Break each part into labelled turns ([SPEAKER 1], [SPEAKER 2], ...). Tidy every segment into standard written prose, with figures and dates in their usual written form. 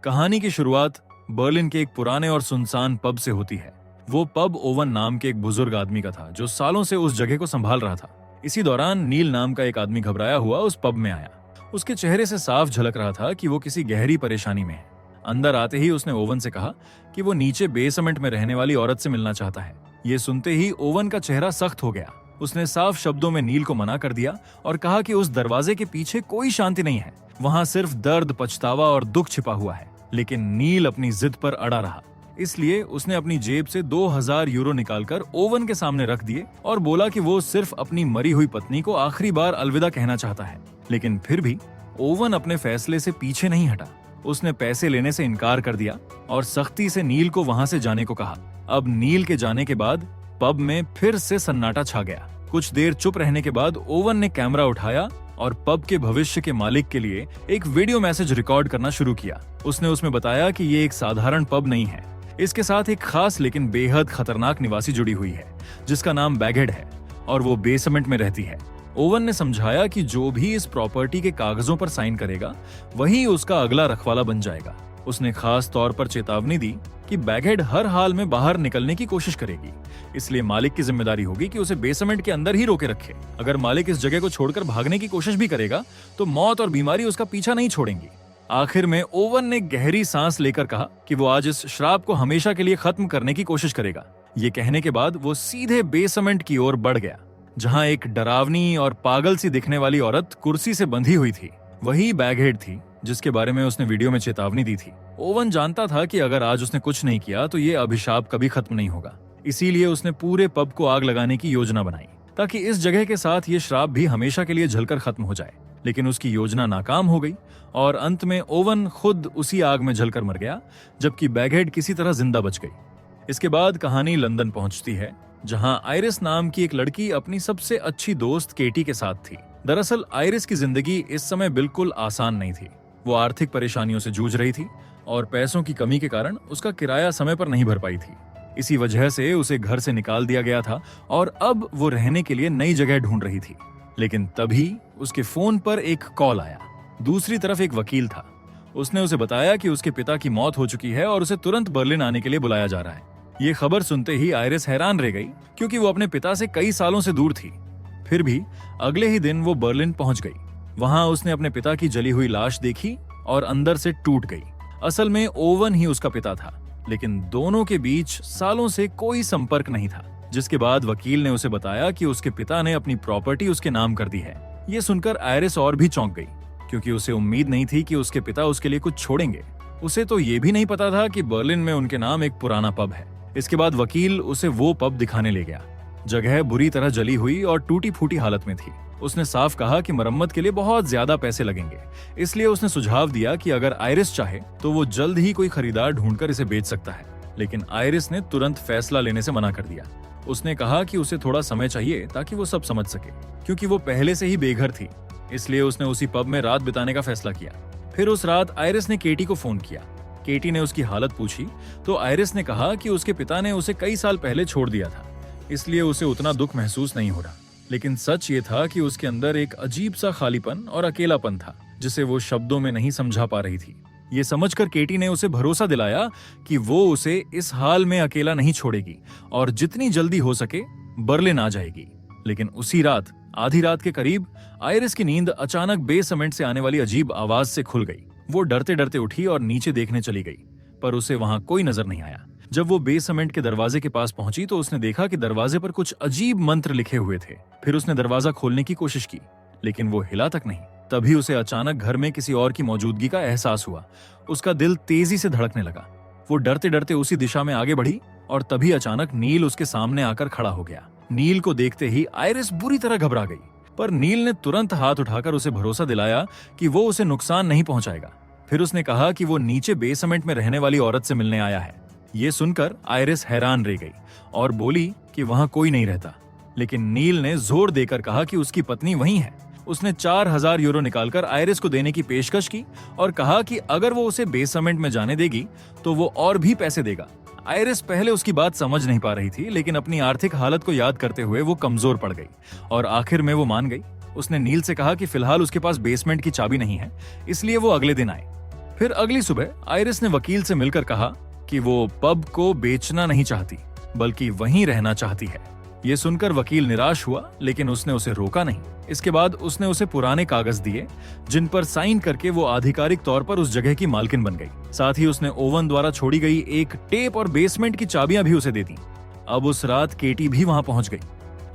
[SPEAKER 1] कहानी की शुरुआत बर्लिन के एक पुराने और सुनसान पब से होती है। वो पब ओवन नाम के एक बुजुर्ग आदमी का था जो सालों से उस जगह को संभाल रहा था। इसी दौरान नील नाम का एक आदमी घबराया हुआ उस पब में आया। उसके चेहरे से साफ झलक रहा था कि वो किसी गहरी परेशानी में है। अंदर आते ही उसने ओवन से कहा कि वो नीचे बेसमेंट में रहने वाली औरत से मिलना चाहता है। ये सुनते ही ओवन का चेहरा सख्त हो गया। उसने साफ शब्दों में नील को मना कर दिया और कहा कि उस दरवाजे के पीछे कोई शांति नहीं है, वहां सिर्फ दर्द, पछतावा और दुख छिपा हुआ है। लेकिन नील अपनी जिद पर अड़ा रहा। इसलिए उसने अपनी जेब से 2000 यूरो निकालकर ओवन के सामने रख दिए और बोला कि वो सिर्फ अपनी मरी हुई पत्नी को आखिरी बार अलविदा कहना चाहता है। लेकिन फिर भी ओवन अपने फैसले से पीछे नहीं हटा। उसने पैसे लेने से इनकार कर दिया और सख्ती से नील को वहां से जाने को कहा। अब नील के जाने के बाद पब में फिर से सन्नाटा छा गया। कुछ देर चुप रहने के बाद ओवन ने कैमरा उठाया और पब के भविष्य के मालिक के लिए एक वीडियो मैसेज रिकॉर्ड करना शुरू किया। उसने उसमें बताया कि ये एक साधारण पब नहीं है, इसके साथ एक खास लेकिन बेहद खतरनाक निवासी जुड़ी हुई है जिसका नाम बैगहेड है और वो बेसमेंट में रहती है। ओवन ने समझाया कि जो भी इस प्रॉपर्टी के कागजों पर साइन करेगा वही उसका अगला रखवाला बन जाएगा। उसने खास तौर पर चेतावनी दी कि बैगहेड हर हाल में बाहर निकलने की कोशिश करेगी, इसलिए मालिक की जिम्मेदारी होगी कि उसे बेसमेंट के अंदर ही रोके रखे। अगर मालिक इस जगह को छोड़कर भागने की कोशिश भी करेगा तो मौत और बीमारी उसका पीछा नहीं छोड़ेंगी। आखिर में ओवन ने गहरी सांस लेकर कहा कि वो आज इस श्राप को हमेशा के लिए खत्म करने की कोशिश करेगा। ये कहने के बाद वो सीधे बेसमेंट की ओर बढ़ गया, जहां एक डरावनी और पागल सी दिखने वाली औरत कुर्सी से बंधी हुई थी। वही बैगहेड थी जिसके बारे में उसने वीडियो में चेतावनी दी थी। ओवन जानता था कि अगर आज उसने कुछ नहीं किया तो ये अभिशाप कभी खत्म नहीं होगा। इसीलिए उसने पूरे पब को आग लगाने की योजना बनाई ताकि इस जगह के साथ ये श्राप भी हमेशा के लिए जलकर खत्म हो जाए। लेकिन उसकी योजना नाकाम हो गई और अंत में ओवन खुद उसी आग में जलकर मर गया, जबकि बैगहेड किसी तरह जिंदा बच गई। इसके बाद कहानी लंदन पहुंचती है, जहां आयरिस नाम की एक लड़की अपनी सबसे अच्छी दोस्त केटी के साथ थी। दरअसल आयरिस की जिंदगी इस समय बिल्कुल आसान नहीं थी। वो आर्थिक परेशानियों से जूझ रही थी और पैसों की कमी के कारण उसका किराया समय पर नहीं भर पाई थी। इसी वजह से उसे घर से निकाल दिया गया था और अब वो रहने के लिए नई जगह ढूंढ रही थी। लेकिन तभी उसके फोन पर एक कॉल आया। दूसरी तरफ एक वकील था। उसने उसे बताया कि उसके पिता की मौत हो चुकी है और उसे तुरंत बर्लिन आने के लिए बुलाया जा रहा है। ये खबर सुनते ही आयरिस हैरान रह गई, क्योंकि वो अपने पिता से कई सालों से दूर थी। फिर भी अगले ही दिन वो बर्लिन पहुंच गई। वहां उसने अपने पिता की जली हुई लाश देखी और अंदर से टूट गई। असल में ओवन ही उसका पिता था, लेकिन दोनों के बीच सालों से कोई संपर्क नहीं था। जिसके बाद वकील ने उसे बताया कि उसके पिता ने अपनी प्रॉपर्टी उसके नाम कर दी है। ये सुनकर आयरिस और भी चौंक गई, क्योंकि उसे उम्मीद नहीं थी कि उसके पिता उसके लिए कुछ छोड़ेंगे। उसे तो ये भी नहीं पता था कि बर्लिन में उनके नाम एक पुराना पब है। इसके बाद वकील उसे वो पब दिखाने ले गया। जगह बुरी तरह जली हुई और टूटी फूटी हालत में थी। उसने साफ कहा कि मरम्मत के लिए बहुत ज्यादा पैसे लगेंगे, इसलिए उसने सुझाव दिया कि अगर आयरिस चाहे तो वो जल्द ही कोई खरीदार ढूंढकर इसे बेच सकता है। लेकिन आयरिस ने तुरंत फैसला लेने से मना कर दिया। उसने कहा कि उसे थोड़ा समय चाहिए ताकि वो सब समझ सके, क्योंकि वो पहले से ही बेघर थी। इसलिए उसने उसी पब में रात बिताने का फैसला किया। फिर उस रात आयरिस ने केटी को फोन किया। केटी ने उसकी हालत पूछी तो आयरिस ने कहा कि उसके पिता ने उसे कई साल पहले छोड़ दिया था, इसलिए उसे उतना दुख महसूस नहीं हो रहा। लेकिन सच ये था कि उसके अंदर एक अजीब सा खालीपन और अकेलापन था, जिसे वो शब्दों में नहीं समझा पा रही थी। ये समझकर केटी ने उसे भरोसा दिलाया कि वो उसे इस हाल में अकेला नहीं छोड़ेगी और जितनी जल्दी हो सके बर्लिन आ जाएगी। लेकिन उसी रात आधी रात के करीब आयरिस की नींद अचानक बेसमेंट से आने वाली अजीब आवाज से खुल गई। वो डरते डरते उठी और नीचे देखने चली गई, पर उसे वहां कोई नजर नहीं आया। जब वो बेसमेंट के दरवाजे के पास पहुंची तो उसने देखा कि दरवाजे पर कुछ अजीब मंत्र लिखे हुए थे। फिर उसने दरवाजा खोलने की कोशिश की, लेकिन वो हिला तक नहीं। तभी उसे अचानक घर में किसी और की मौजूदगी का एहसास हुआ। उसका दिल तेजी से धड़कने लगा। वो डरते डरते उसी दिशा में आगे बढ़ी और तभी अचानक नील उसके सामने आकर खड़ा हो गया। नील को देखते ही आयरिस बुरी तरह घबरा गई, पर नील ने तुरंत हाथ उठाकर उसे भरोसा दिलाया कि वो उसे नुकसान नहीं पहुंचाएगा। फिर उसने कहा कि वो नीचे बेसमेंट में रहने वाली औरत से मिलने आया है। ये सुनकर आयरिस हैरान रह गई और बोली कि वहां कोई नहीं रहता। लेकिन नील ने जोर देकर कहा कि उसकी पत्नी वहीं है। उसने 4000 यूरो निकालकर आयरिस को देने की पेशकश की और कहा कि अगर वो उसे बेसमेंट में जाने देगी तो वो और भी पैसे देगा। आयरिस पहले उसकी बात समझ नहीं पा रही थी, लेकिन अपनी आर्थिक हालत को याद करते हुए वो कमजोर पड़ गई और आखिर में वो मान गई। उसने नील से कहा कि फिलहाल उसके पास बेसमेंट की चाबी नहीं है, इसलिए वो अगले दिन आए। फिर अगली सुबह आयरिस ने वकील से मिलकर कहा कि वो पब को बेचना नहीं चाहती, बल्कि वहीं रहना चाहती है। ये सुनकर वकील निराश हुआ, लेकिन उसने उसे रोका नहीं। इसके बाद उसने उसे पुराने कागज दिए, जिन पर साइन करके वो आधिकारिक तौर पर उस जगह की मालकिन बन गई। साथ ही उसने ओवन द्वारा छोड़ी गई एक टेप और बेसमेंट की चाबियां भी उसे दे दी। अब उस रात केटी भी वहां पहुंच गई।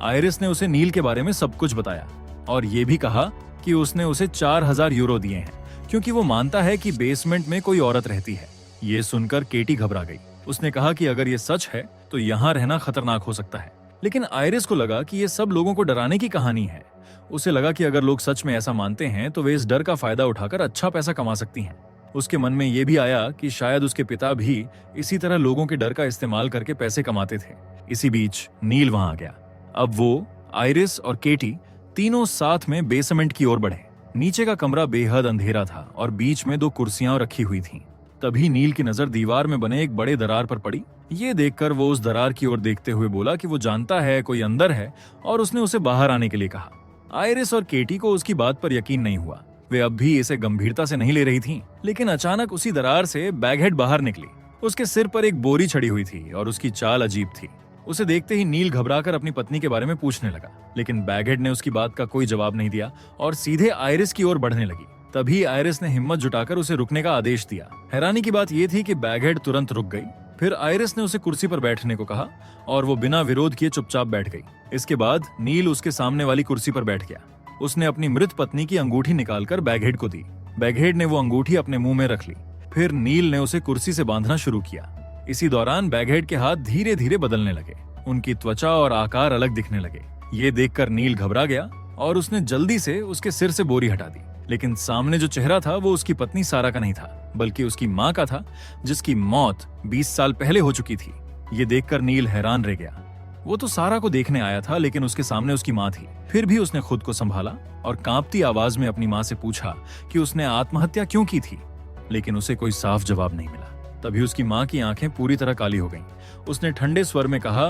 [SPEAKER 1] आयरिस ने उसे नील के बारे में सब कुछ बताया और ये भी कहा कि उसने उसे 4000 यूरो दिए हैं, क्योंकि वो मानता है कि बेसमेंट में कोई औरत रहती है। ये सुनकर केटी घबरा गई। उसने कहा कि अगर ये सच है तो यहाँ रहना खतरनाक हो सकता है। लेकिन आयरिस को लगा कि ये सब लोगों को डराने की कहानी है। उसे लगा कि अगर लोग सच में ऐसा मानते हैं तो वे इस डर का फायदा उठाकर अच्छा पैसा कमा सकती हैं। उसके मन में ये भी आया कि शायद उसके पिता भी इसी तरह लोगों के डर का इस्तेमाल करके पैसे कमाते थे। इसी बीच नील वहां आ गया। अब वो, आयरिस और केटी तीनों साथ में बेसमेंट की ओर बढ़े। नीचे का कमरा बेहद अंधेरा था और बीच में 2 कुर्सियां रखी हुई थीं। तभी नील की नजर दीवार में बने एक बड़े दरार पर पड़ी। ये देखकर वो उस दरार की ओर देखते हुए बोला कि वो जानता है कोई अंदर है, और उसने उसे बाहर आने के लिए कहा। आयरिस और केटी को उसकी बात पर यकीन नहीं हुआ। वे अब भी इसे गंभीरता से नहीं ले रही थीं। लेकिन अचानक उसी दरार से बैगहेड बाहर निकली। उसके सिर पर एक बोरी चढ़ी हुई थी और उसकी चाल अजीब थी। उसे देखते ही नील घबराकर अपनी पत्नी के बारे में पूछने लगा, लेकिन बैगहेड ने उसकी बात का कोई जवाब नहीं दिया और सीधे आयरिस की ओर बढ़ने लगी। तभी आयरिस ने हिम्मत जुटाकर उसे रुकने का आदेश दिया। हैरानी की बात यह थी कि बैगहेड तुरंत रुक गई। फिर आयरिस ने उसे कुर्सी पर बैठने को कहा और वो बिना विरोध किए चुपचाप बैठ गई। इसके बाद नील उसके सामने वाली कुर्सी पर बैठ गया। उसने अपनी मृत पत्नी की अंगूठी निकालकर बैगहेड को दी। बैगहेड ने वो अंगूठी अपने मुंह में रख ली। फिर नील ने उसे कुर्सी से बांधना शुरू किया। इसी दौरान बैगहेड के हाथ धीरे धीरे बदलने लगे। उनकी त्वचा और आकार अलग दिखने लगे। ये देखकर नील घबरा गया और उसने जल्दी से उसके सिर से बोरी हटा दी। लेकिन सामने जो चेहरा था वो उसकी पत्नी सारा का नहीं था, बल्कि उसकी माँ का था, जिसकी मौत 20 साल पहले हो चुकी थी। ये देखकर नील हैरान रह गया। वो तो सारा को देखने आया था, लेकिन उसके सामने उसकी माँ थी। फिर भी उसने खुद को संभाला और कांपती आवाज में अपनी माँ से पूछा कि उसने आत्महत्या क्यों की थी, लेकिन उसे कोई साफ जवाब नहीं मिला। तभी उसकी माँ की आंखें पूरी तरह काली हो गईं। उसने ठंडे स्वर में कहा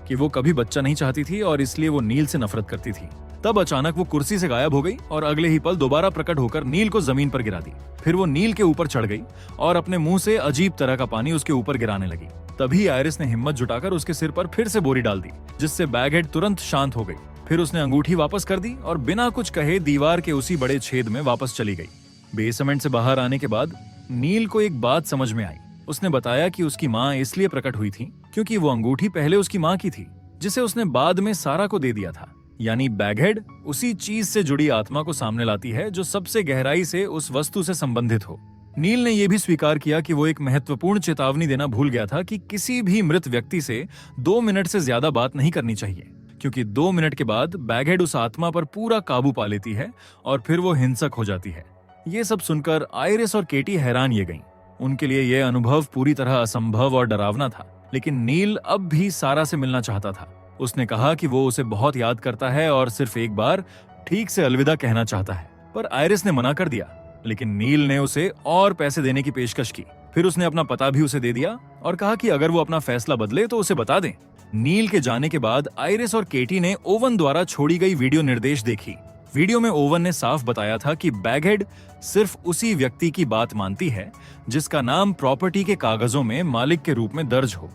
[SPEAKER 1] कि वो कभी बच्चा नहीं चाहती थी और इसलिए वो नील से नफरत करती थी। तब अचानक वो कुर्सी से गायब हो गई और अगले ही पल दोबारा प्रकट होकर नील को जमीन पर गिरा दी। फिर वो नील के ऊपर चढ़ गई और अपने मुंह से अजीब तरह का पानी उसके ऊपर गिराने लगी। तभी आयरिस ने हिम्मत जुटाकर उसके सिर पर फिर से बोरी डाल दी, जिससे बैगहेड तुरंत शांत हो गई। फिर उसने अंगूठी वापस कर दी और बिना कुछ कहे दीवार के उसी बड़े छेद में वापस चली गई। बेसमेंट से बाहर आने के बाद नील को एक बात समझ में आई। उसने बताया कि उसकी माँ इसलिए प्रकट हुई थी क्योंकि वो अंगूठी पहले उसकी माँ की थी, जिसे उसने बाद में सारा को दे दिया था। यानी बैगहेड उसी चीज से जुड़ी आत्मा को सामने लाती है जो सबसे गहराई से उस वस्तु से संबंधित हो। नील ने यह भी स्वीकार किया कि वो एक महत्वपूर्ण चेतावनी देना भूल गया था कि किसी भी मृत व्यक्ति से 2 मिनट से ज्यादा बात नहीं करनी चाहिए, क्योंकि 2 मिनट के बाद बैगहेड उस आत्मा पर पूरा काबू पा लेती है और फिर वो हिंसक हो जाती है। ये सब सुनकर आयरिस और केटी हैरान ये गईं। उनके लिए यह अनुभव पूरी तरह असंभव और डरावना था। लेकिन नील अब भी सारा से मिलना चाहता था। उसने कहा कि वो उसे बहुत याद करता है और सिर्फ एक बार ठीक से अलविदा कहना चाहता है। पर आयरिस ने मना कर दिया, लेकिन नील ने उसे और पैसे देने की पेशकश की। फिर उसने अपना पता भी उसे दे दिया और कहा कि अगर वो अपना फैसला बदले तो उसे बता दें। नील के जाने के बाद आयरिस और केटी ने ओवन द्वारा छोड़ी गई वीडियो निर्देश देखी। वीडियो में ओवन ने साफ बताया था कि बैगहेड सिर्फ उसी व्यक्ति की बात मानती है जिसका नाम प्रॉपर्टी के कागजों में मालिक के रूप में दर्ज हो।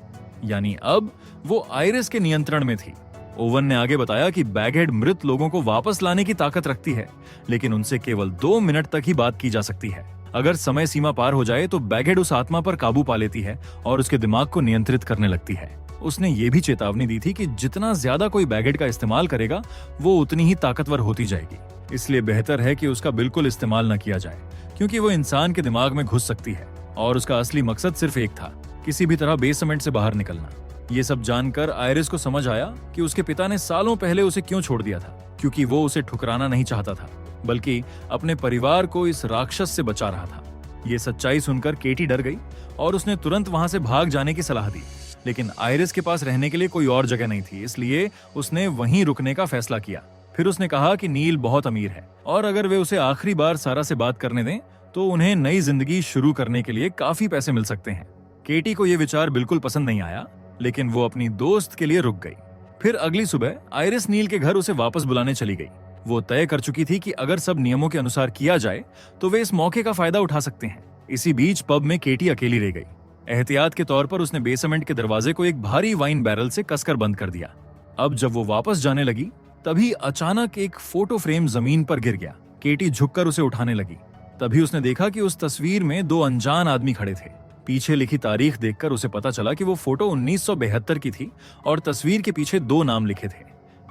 [SPEAKER 1] यानी अब वो आयरिस के नियंत्रण में थी। ओवन ने आगे बताया कि बैगहेड मृत लोगों को वापस लाने की ताकत रखती है, लेकिन उनसे केवल 2 मिनट तक ही बात की जा सकती है। अगर समय सीमा पार हो जाए तो बैगहेड उस आत्मा पर काबू पा लेती है और उसके दिमाग को नियंत्रित करने लगती है। उसने ये भी चेतावनी दी थी कि जितना ज्यादा कोई बैगहेड का इस्तेमाल करेगा वो उतनी ही ताकतवर होती जाएगी। इसलिए बेहतर है कि उसका बिल्कुल इस्तेमाल न किया जाए, क्योंकि वो इंसान के दिमाग में घुस सकती है और उसका असली मकसद सिर्फ एक था, किसी भी तरह बेसमेंट से बाहर निकलना। ये सब जानकर आयरिस को समझ आया कि उसके पिता ने सालों पहले उसे क्यों छोड़ दिया था, क्योंकि वो उसे ठुकराना नहीं चाहता था, बल्कि अपने परिवार को इस राक्षस से बचा रहा था। ये सच्चाई सुनकर केटी डर गई और उसने तुरंत वहां से भाग जाने की सलाह दी। लेकिन आयरिस के पास रहने के लिए कोई और जगह नहीं थी, इसलिए उसने वहीं रुकने का फैसला किया। फिर उसने कहा कि नील बहुत अमीर है और अगर वे उसे आखिरी बार सारा से बात करने दें तो उन्हें नई जिंदगी शुरू करने के लिए काफी पैसे मिल सकते हैं। केटी को यह विचार बिल्कुल पसंद नहीं आया, लेकिन वो अपनी दोस्त के लिए रुक गई। फिर अगली सुबह आयरिस नील के घर उसे वापस बुलाने चली गई। वो तय कर चुकी थी कि अगर सब नियमों के अनुसार किया जाए तो वे इस मौके का फायदा उठा सकते हैं। इसी बीच पब में केटी अकेली रह गई। एहतियात के तौर पर उसने बेसमेंट के दरवाजे को एक भारी वाइन बैरल से कसकर बंद कर दिया। अब जब वो वापस जाने लगी तभी अचानक एक फोटो फ्रेम जमीन पर गिर गया। केटी झुककर उसे उठाने लगी। तभी उसने देखा कि उस तस्वीर में दो अनजान आदमी खड़े थे। पीछे लिखी तारीख देखकर उसे पता चला कि वो फोटो 1972 की थी और तस्वीर के पीछे दो नाम लिखे थे,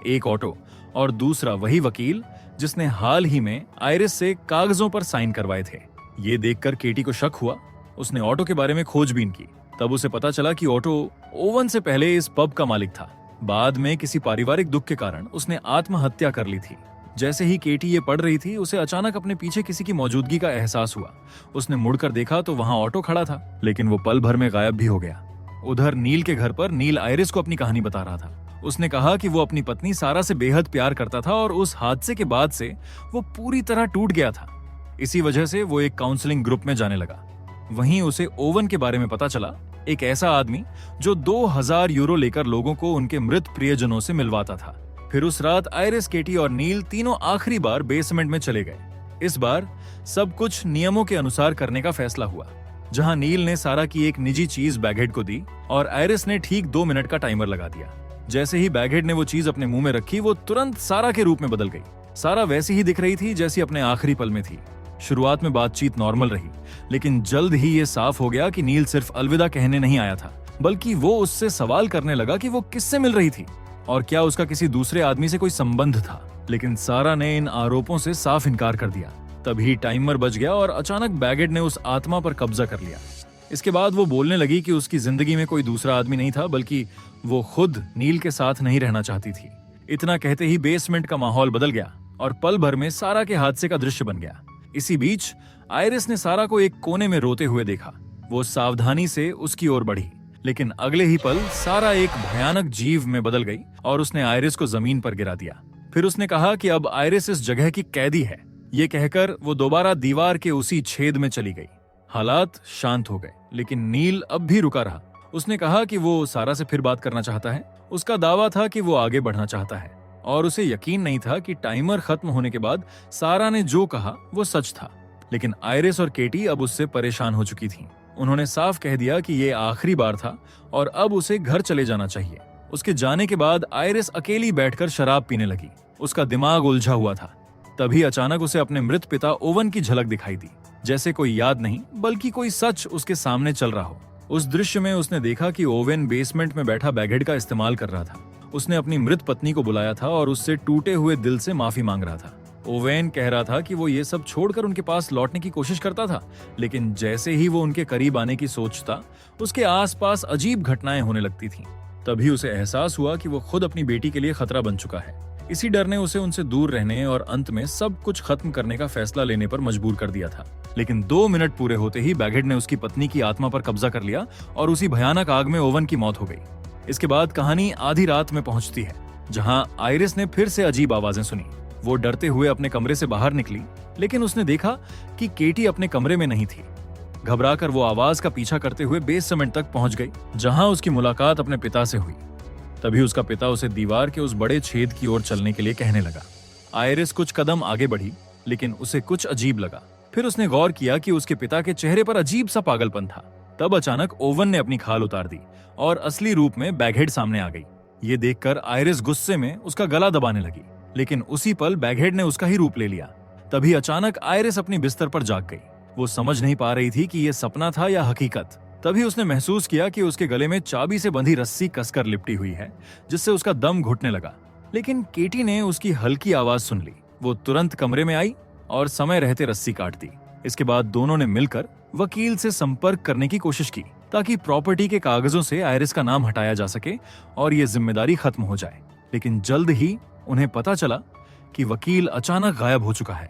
[SPEAKER 1] एक ऑटो और दूसरा वही वकील जिसने हाल ही में आयरिस से कागजों पर साइन करवाए थे। ये देखकर केटी को शक हुआ। उसने ऑटो के बारे में खोजबीन की। तब उसे पता चला कि ऑटो ओवन से पहले इस पब का मालिक था। बाद में किसी पारिवारिक दुख के कारण उसने आत्महत्या कर ली थी। जैसे ही केटी ये पढ़ रही थी उसे अचानक अपने पीछे किसी की मौजूदगी का एहसास हुआ। उसने मुड़कर देखा तो वहां ऑटो खड़ा था, लेकिन वो पल भर में गायब भी हो गया। उधर नील के घर पर नील आयरिस को अपनी कहानी बता रहा था। उसने कहा कि वो अपनी पत्नी सारा से बेहद प्यार करता था और उस हादसे के बाद से वो पूरी तरह टूट गया था। इसी वजह से वो एक काउंसलिंग ग्रुप में जाने लगा। वहीं उसे ओवन के बारे में पता चला, एक ऐसा आदमी जो 2000 यूरो लेकर लोगों को उनके मृत प्रियजनों से मिलवाता था। फिर उस रात आयरिस, केटी और नील तीनों आखिरी बार बेसमेंट में चले गए। इस बार सब कुछ नियमों के अनुसार करने का फैसला हुआ, जहां नील ने सारा की एक निजी चीज बैगहेड को दी और आयरिस ने ठीक 2 मिनट का टाइमर लगा दिया। जैसे ही बैगहेड ने वो चीज अपने मुंह में रखी, वो तुरंत सारा के रूप में बदल गई। सारा वैसी ही दिख रही थी जैसी अपने आखिरी पल में थी। शुरुआत में बातचीत नॉर्मल रही, लेकिन जल्द ही ये साफ हो गया कि नील सिर्फ अलविदा कहने नहीं आया था, बल्कि वो उससे सवाल करने लगा कि वो किससे मिल रही थी और क्या उसका किसी दूसरे आदमी से कोई संबंध था। लेकिन सारा ने इन आरोपों से साफ इनकार कर दिया। तभी टाइमर बज गया और अचानक बैगहेड ने उस आत्मा पर कब्जा कर लिया। इसके बाद वो बोलने लगी कि उसकी जिंदगी में कोई दूसरा आदमी नहीं था, बल्कि वो खुद नील के साथ नहीं रहना चाहती थी। इतना कहते ही बेसमेंट का माहौल बदल गया और पल भर में सारा के हादसे का दृश्य बन गया। इसी बीच आयरिस ने सारा को एक कोने में रोते हुए देखा। वो सावधानी से उसकी ओर बढ़ी, लेकिन अगले ही पल सारा एक भयानक जीव में बदल गई और उसने आयरिस को जमीन पर गिरा दिया। फिर उसने कहा कि अब आयरिस इस जगह की कैदी है। ये कहकर वो दोबारा दीवार के उसी छेद में चली गई। हालात शांत हो गए, लेकिन नील अब भी रुका रहा। उसने कहा कि वो सारा से फिर बात करना चाहता है। उसका दावा था कि वो आगे बढ़ना चाहता है और उसे यकीन नहीं था कि टाइमर खत्म होने के बाद सारा ने जो कहा वो सच था। लेकिन आयरिस और केटी अब उससे परेशान हो चुकी थीं। उन्होंने साफ कह दिया कि ये आखिरी बार था और अब उसे घर चले जाना चाहिए। उसके जाने के बाद आयरिस अकेली बैठकर शराब पीने लगी। उसका दिमाग उलझा हुआ था। तभी अचानक उसे अपने मृत पिता ओवन की झलक दिखाई दी। जैसे कोई याद नहीं, बल्कि कोई सच उसके सामने चल रहा हो। उस दृश्य में उसने देखा कि ओवन बेसमेंट में बैठा बैगहेड का इस्तेमाल कर रहा था। उसने अपनी मृत पत्नी को बुलाया था और उससे टूटे हुए दिल से माफी मांग रहा था। ओवेन कह रहा था कि वो ये सब छोड़कर उनके पास लौटने की कोशिश करता था, लेकिन जैसे ही वो उनके करीब आने की सोचता, उसके आसपास अजीब घटनाएं होने लगती थीं। तभी उसे एहसास हुआ कि वो खुद अपनी बेटी के लिए खतरा बन चुका है। इसी डर ने उसे उनसे दूर रहने और अंत में सब कुछ खत्म करने का फैसला लेने पर मजबूर कर दिया था। लेकिन 2 मिनट पूरे होते ही बैगहेड ने उसकी पत्नी की आत्मा पर कब्जा कर लिया और उसी भयानक आग में ओवन की मौत हो गई। इसके बाद कहानी आधी रात में पहुंचती है, जहां आयरिस ने फिर से अजीब आवाजें सुनी। वो डरते हुए अपने कमरे से बाहर निकली, लेकिन उसने देखा कि केटी अपने कमरे में नहीं थी। घबराकर वो आवाज का पीछा करते हुए बेसमेंट तक पहुंच गई, जहां उसकी मुलाकात अपने पिता से हुई। तभी उसका पिता उसे दीवार के उस बड़े छेद की ओर चलने के लिए कहने लगा। आयरिस कुछ कदम आगे बढ़ी, लेकिन उसे कुछ अजीब लगा। फिर उसने गौर किया कि उसके पिता के चेहरे पर अजीब सा पागलपन था। तब अचानक ओवन ने अपनी खाल उतार दी और असली रूप में बैगहेड सामने आ गई। ये देखकर आयरिस गुस्से में उसका गला दबाने लगी, लेकिन उसी पल बैगहेड ने उसका ही रूप ले लिया। तभी अचानक आयरिस अपनी बिस्तर पर जाग गई। वो समझ नहीं पा रही थी कि ये सपना था या हकीकत। तभी उसने महसूस किया कि उसके गले में चाबी से बंधी रस्सी कसकर लिपटी हुई है, जिससे उसका दम घुटने लगा। लेकिन केटी ने उसकी हल्की आवाज सुन ली। वो तुरंत कमरे में आई और समय रहते रस्सी काट दी। इसके बाद दोनों ने मिलकर वकील से संपर्क करने की कोशिश की, ताकि प्रॉपर्टी के कागजों से आयरिस का नाम हटाया जा सके और ये जिम्मेदारी खत्म हो जाए। लेकिन जल्द ही उन्हें पता चला कि वकील अचानक गायब हो चुका है।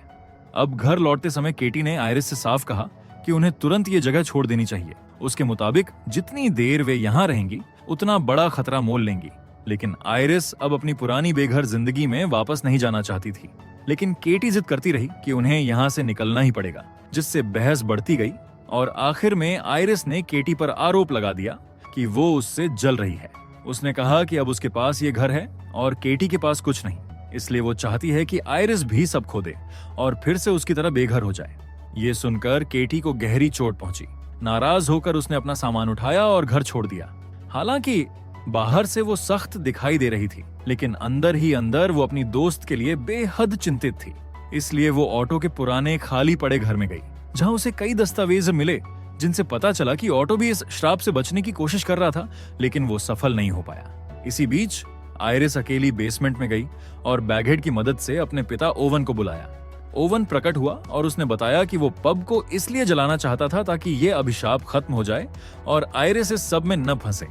[SPEAKER 1] अब घर लौटते समय केटी ने आयरिस से साफ कहा कि उन्हें तुरंत ये जगह छोड़ देनी चाहिए। उसके मुताबिक जितनी देर वे यहाँ रहेंगी, उतना बड़ा खतरा मोल लेंगी। लेकिन आयरिस अब अपनी पुरानी बेघर जिंदगी में वापस नहीं जाना चाहती थी। लेकिन केटी जिद करती रही कि उन्हें यहाँ से निकलना ही पड़ेगा, जिससे बहस बढ़ती गई और आखिर में आयरिस ने केटी पर आरोप लगा दिया कि वो उससे जल रही है। उसने कहा कि अब उसके पास ये घर है और केटी के पास कुछ नहीं, इसलिए वो चाहती है कि आयरिस भी सब खो दे और फिर से उसकी तरह बेघर हो जाए। ये सुनकर केटी को गहरी चोट पहुंची। नाराज होकर उसने अपना सामान उठाया और घर छोड़ दिया। हालांकि बाहर से वो सख्त दिखाई दे रही थी, लेकिन अंदर ही अंदर वो अपनी दोस्त के लिए बेहद चिंतित थी। इसलिए वो ऑटो के पुराने खाली पड़े घर में गई, जहां उसे कई दस्तावेज मिले जिनसे पता चला कि ऑटो भी इस श्राप से बचने की कोशिश कर रहा था, लेकिन वो सफल नहीं हो पाया। इसी बीच आयरिस अकेली बेसमेंट में गई और बैगहेड की मदद से अपने पिता ओवन को बुलाया। ओवन प्रकट हुआ और उसने बताया कि वो पब को इसलिए जलाना चाहता था ताकि ये अभिशाप खत्म हो जाए और आयरिस इस सब में न फंसे।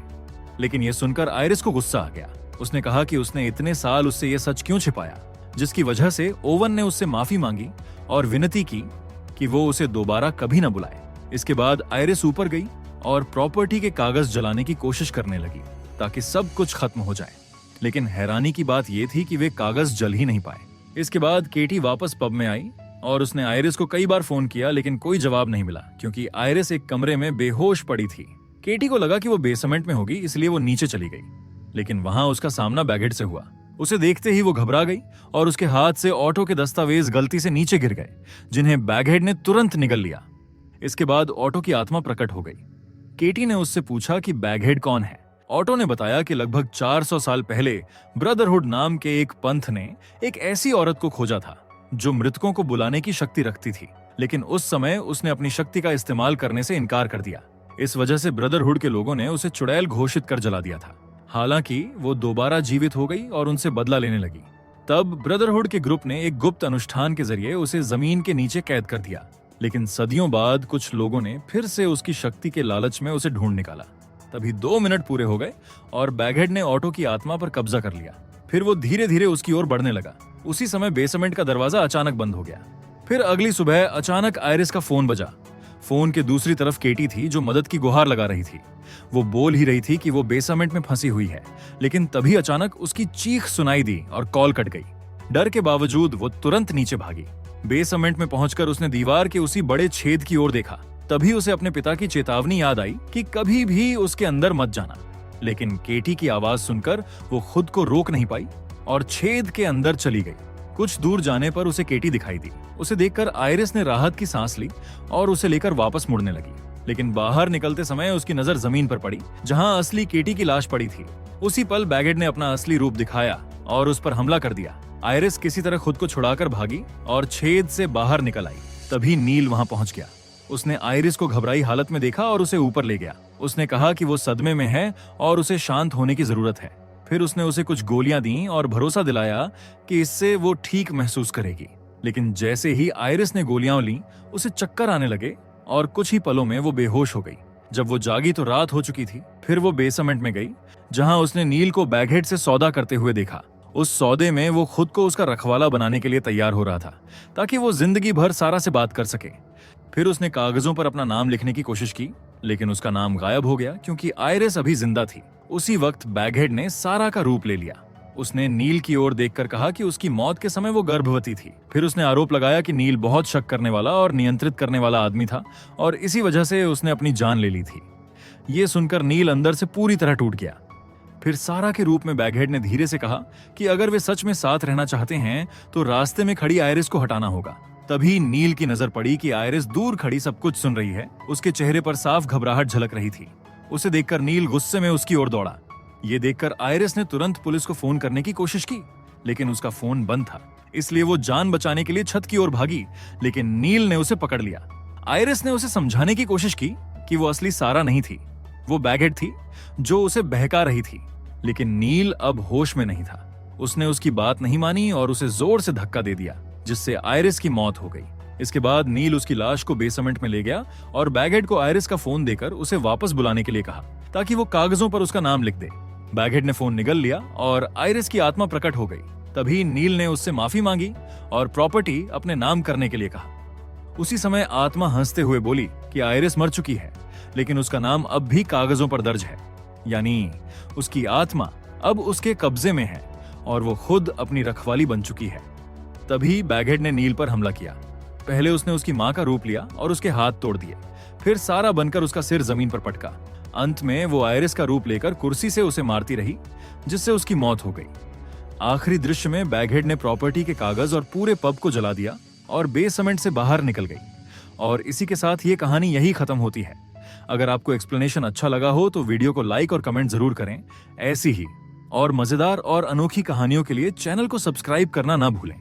[SPEAKER 1] लेकिन ये सुनकर आयरिस को गुस्सा आ गया। उसने कहा कि उसने इतने साल उससे ये सच क्यों छिपाया, जिसकी वजह से ओवन ने उससे माफी मांगी और विनती की कि वो उसे दोबारा कभी न बुलाए। इसके बाद आयरिस ऊपर गई और प्रॉपर्टी के कागज जलाने की कोशिश करने लगी ताकि सब कुछ खत्म हो जाए। लेकिन हैरानी की बात यह थी कि वे कागज जल ही नहीं पाए। इसके बाद केटी वापस पब में आई और उसने आयरिस को कई बार फोन किया, लेकिन कोई जवाब नहीं मिला क्योंकि आयरिस एक कमरे में बेहोश पड़ी थी। केटी को लगा कि वो बेसमेंट में होगी, इसलिए वो नीचे चली गई, लेकिन वहां उसका सामना बैगहेड से हुआ। उसे देखते ही वो घबरा गई और उसके हाथ से ऑटो के दस्तावेज गलती से नीचे गिर गए, जिन्हें बैगहेड ने तुरंत निगल लिया। इसके बाद ऑटो की आत्मा प्रकट हो गई। केटी ने उससे पूछा कि बैगहेड कौन है। ऑटो ने बताया कि लगभग 400 साल पहले ब्रदरहुड नाम के एक पंथ ने एक ऐसी औरत को खोजा था जो मृतकों को बुलाने की शक्ति रखती थी, लेकिन उस समय उसने अपनी शक्ति का इस्तेमाल करने से इनकार कर दिया। इस वजह से ब्रदरहुड के लोगों ने उसे चुड़ैल घोषित कर जला दिया था। हालांकि वो दोबारा जीवित हो गई और उनसे बदला लेने लगी। तब ब्रदरहुड के ग्रुप ने एक गुप्त अनुष्ठान के जरिए उसे जमीन के नीचे कैद कर दिया, लेकिन सदियों बाद कुछ लोगों ने फिर से उसकी शक्ति के लालच में उसे ढूंढ निकाला। तभी 2 मिनट पूरे हो गए और बैगहेड ने ऑटो की आत्मा पर कब्जा कर लिया। फिर वो धीरे धीरे उसकी ओर बढ़ने लगा। उसी समय बेसमेंट का दरवाजा अचानक बंद हो गया। फिर अगली सुबह अचानक आयरिस का फोन बजा। फोन के दूसरी तरफ केटी थी जो मदद की गुहार लगा रही थी। वो बोल ही रही थी कि वो बेसमेंट में फंसी हुई है, लेकिन तभी अचानक उसकी चीख सुनाई दी और कॉल कट गई। डर के बावजूद वो तुरंत नीचे भागी। बेसमेंट में पहुंचकर उसने दीवार के उसी बड़े छेद की ओर देखा। तभी उसे अपने पिता की चेतावनी याद आई कि कभी भी उसके अंदर मत जाना। लेकिन केटी की आवाज सुनकर वो खुद को रोक नहीं पाई और छेद के अंदर चली गई। कुछ दूर जाने पर उसे केटी दिखाई दी। उसे देखकर आयरिस ने राहत की सांस ली और उसे लेकर वापस मुड़ने लगी। लेकिन बाहर निकलते समय उसकी नजर जमीन पर पड़ी, जहां असली केटी की लाश पड़ी थी। उसी पल बैगहेड ने अपना असली रूप दिखाया और उस पर हमला कर दिया। आयरिस किसी तरह खुद को छुड़ाकर भागी और छेद से बाहर निकल आई। तभी नील वहां पहुंच गया। उसने आयरिस को घबराई हालत में देखा और उसे ऊपर ले गया। उसने कहा कि वो सदमे में है और उसे शांत होने की जरूरत है। फिर उसने उसे कुछ गोलियां दी और भरोसा दिलाया कि इससे वो ठीक महसूस करेगी। लेकिन जैसे ही आयरिस ने गोलियां ली, उसे चक्कर आने लगे और कुछ ही पलों में वो बेहोश हो गई। जब वो जागी तो रात हो चुकी थी। फिर वो बेसमेंट में गई, जहां उसने नील को बैगहेड से सौदा करते हुए देखा। उस सौदे में वो खुद को उसका रखवाला बनाने के लिए तैयार हो रहा था, ताकि वो जिंदगी भर सारा से बात कर सके। फिर उसने कागजों पर अपना नाम लिखने की कोशिश की, लेकिन उसका नाम गायब हो गया क्योंकि आयरिस अभी जिंदा थी। उसी वक्त बैगहेड ने सारा का रूप ले लिया। उसने नील की ओर देखकर कहा कि उसकी मौत के समय वो गर्भवती थी। फिर उसने आरोप लगाया कि नील बहुत शक करने वाला और नियंत्रित करने वाला आदमी था और इसी वजह से उसने अपनी जान ले ली थी। ये सुनकर नील अंदर से पूरी तरह टूट गया। फिर सारा के रूप में बैगहेड ने धीरे से कहा कि अगर वे सच में साथ रहना चाहते हैं तो रास्ते में खड़ी आयरिस को हटाना होगा। तभी नील की नजर पड़ी कि आयरिस दूर खड़ी सब कुछ सुन रही है। उसके चेहरे पर साफ घबराहट झलक रही थी। उसे देखकर नील गुस्से में उसकी ओर दौड़ा। ये देखकर आयरिस ने तुरंत पुलिस को फोन करने की कोशिश की, लेकिन उसका फोन बंद था। इसलिए वो जान बचाने के लिए छत की ओर भागी, लेकिन नील ने उसे पकड़ लिया। आयरिस ने उसे समझाने की कोशिश की कि वो असली सारा नहीं थी, वो बैगहेड थी जो उसे बहका रही थी। लेकिन नील अब होश में नहीं था। उसने उसकी बात नहीं मानी और उसे जोर से धक्का दे दिया, जिससे आयरिस की मौत हो गई। इसके बाद नील उसकी लाश को बेसमेंट में ले गया और बैगहेड को आयरिस का फोन देकर उसे वापस बुलाने के लिए कहा, ताकि वो कागजों पर उसका नाम लिख दे। बैगहेड ने फोन निगल लिया और आयरिस की आत्मा प्रकट हो गई। तभी नील ने उससे माफी मांगी और प्रॉपर्टी अपने नाम करने के लिए कहा। उसी समय आत्मा हंसते हुए बोली कि आयरिस मर चुकी है, लेकिन उसका नाम अब भी कागजों पर दर्ज है, यानी उसकी आत्मा अब उसके कब्जे में है और वो खुद अपनी रखवाली बन चुकी है। तभी बैगहेड ने नील पर हमला किया। पहले उसने उसकी मां का रूप लिया और उसके हाथ तोड़ दिए। फिर सारा बनकर उसका सिर जमीन पर पटका। अंत में वो आयरिस का रूप लेकर कुर्सी से उसे मारती रही, जिससे उसकी मौत हो गई। आखिरी दृश्य में बैगहेड ने प्रॉपर्टी के कागज और पूरे पब को जला दिया और बेसमेंट से बाहर निकल गई। और इसी के साथ ये कहानी यही खत्म होती है। अगर आपको एक्सप्लेनेशन अच्छा लगा हो तो वीडियो को लाइक और कमेंट जरूर करें। ऐसी ही और मजेदार और अनोखी कहानियों के लिए चैनल को सब्सक्राइब करना ना भूलें।